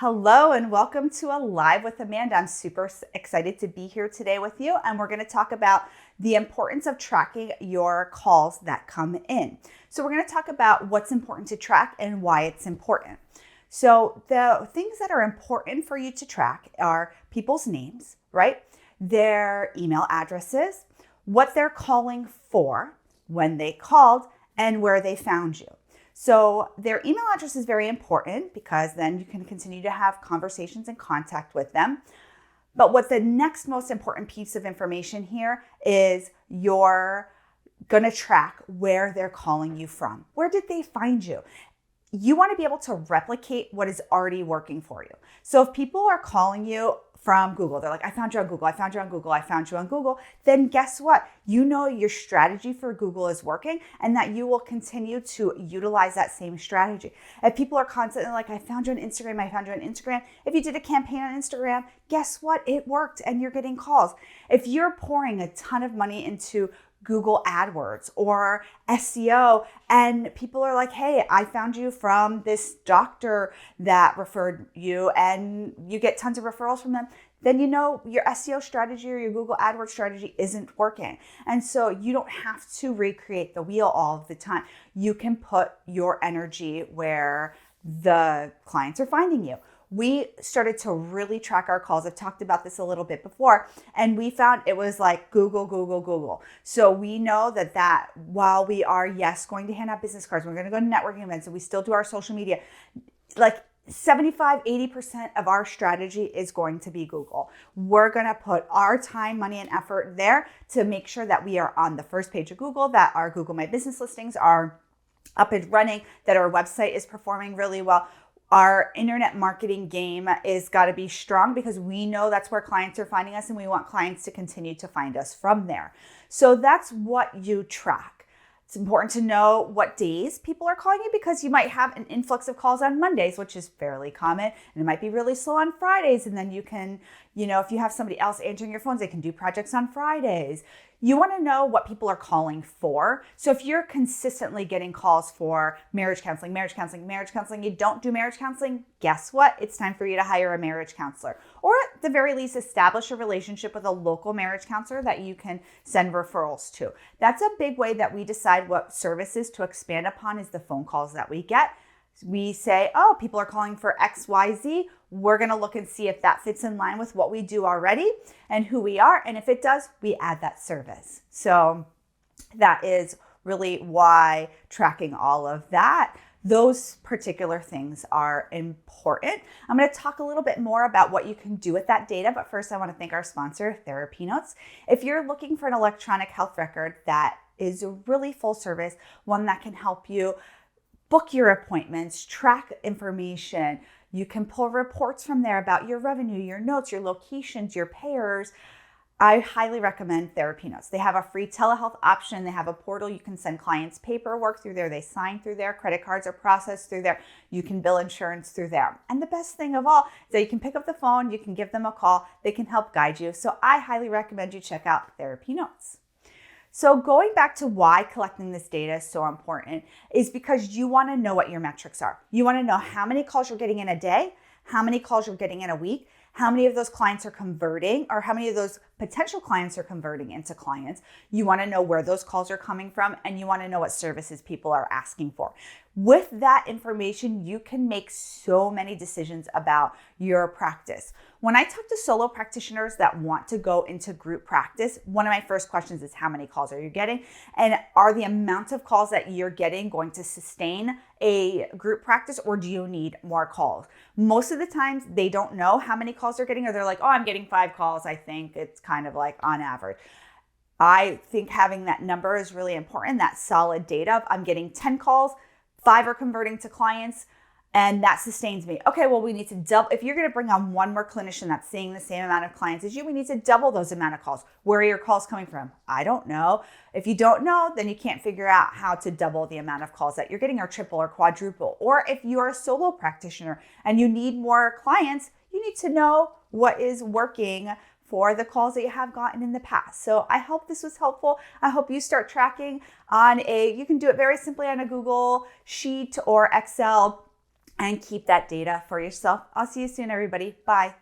Hello and welcome to a Live with Amanda. I'm super excited to be here today with you, and we're going to talk about the importance of tracking your calls that come in. So we're going to talk about what's important to track and why it's important. So the things that are important for you to track are people's names, right? Their email addresses, what they're calling for, when they called, and where they found you. So their email address is very important because then you can continue to have conversations and contact with them. But what the next most important piece of information here is you're going to track where they're calling you from. Where did they find you? You want to be able to replicate what is already working for you. So if people are calling you from Google, they're like, I found you on Google, I found you on Google, I found you on Google, then guess what? You know your strategy for Google is working and that you will continue to utilize that same strategy. If people are constantly like, I found you on Instagram, I found you on Instagram. If you did a campaign on Instagram, guess what? It worked and you're getting calls. If you're pouring a ton of money into Google AdWords or SEO and people are like, hey, I found you from this doctor that referred you and you get tons of referrals from them, then you know your SEO strategy or your Google AdWords strategy isn't working. And so you don't have to recreate the wheel all of the time. You can put your energy where the clients are finding you. We started to really track our calls. I've talked about this a little bit before, and we found it was like Google, Google, Google. So we know that while we are, yes, going to hand out business cards, we're going to go to networking events, and we still do our social media, like 75-80% of our strategy is going to be Google. We're going to put our time, money, and effort there to make sure that we are on the first page of Google, that our Google My Business listings are up and running, that our website is performing really well. Our internet marketing game is got to be strong because we know that's where clients are finding us and we want clients to continue to find us from there. So that's what you track. It's important to know what days people are calling you because you might have an influx of calls on Mondays, which is fairly common, and it might be really slow on Fridays. And then you can, if you have somebody else answering your phones, they can do projects on Fridays. You want to know what people are calling for. So if you're consistently getting calls for marriage counseling, you don't do marriage counseling, guess what? It's time for you to hire a marriage counselor. Or at the very least, establish a relationship with a local marriage counselor that you can send referrals to. That's a big way that we decide what services to expand upon is the phone calls that we get. We say, oh, people are calling for XYZ. We're going to look and see if that fits in line with what we do already and who we are. And if it does, we add that service. So that is really why tracking all of that, those particular things are important. I'm going to talk a little bit more about what you can do with that data. But first, I want to thank our sponsor, TherapyNotes. If you're looking for an electronic health record that is really full service, one that can help you book your appointments, track information. You can pull reports from there about your revenue, your notes, your locations, your payers. I highly recommend TherapyNotes. They have a free telehealth option. They have a portal. You can send clients paperwork through there. They sign through there. Credit cards are processed through there. You can bill insurance through there. And the best thing of all is that you can pick up the phone. You can give them a call. They can help guide you. So I highly recommend you check out TherapyNotes. So going back to why collecting this data is so important is because you want to know what your metrics are. You want to know how many calls you're getting in a day, how many calls you're getting in a week, how many of those clients are converting, or how many of those potential clients are converting into clients. You want to know where those calls are coming from, and you want to know what services people are asking for. With that information, you can make so many decisions about your practice. When I talk to solo practitioners that want to go into group practice, one of my first questions is how many calls are you getting? And are the amount of calls that you're getting going to sustain a group practice, or do you need more calls? Most of the times they don't know how many calls they're getting, or they're like, oh, I'm getting 5 calls. I think it's kind of like on average. I think having that number is really important, that solid data of I'm getting 10 calls, 5 are converting to clients, and that sustains me. Okay, well, we need to double. If you're going to bring on one more clinician that's seeing the same amount of clients as you, we need to double those amount of calls. Where are your calls coming from? I don't know. If you don't know, then you can't figure out how to double the amount of calls that you're getting, or triple or quadruple. Or if you're a solo practitioner and you need more clients, you need to know what is working for the calls that you have gotten in the past. So I hope this was helpful. I hope you start tracking you can do it very simply on a Google Sheet or Excel. and keep that data for yourself. I'll see you soon, everybody. Bye.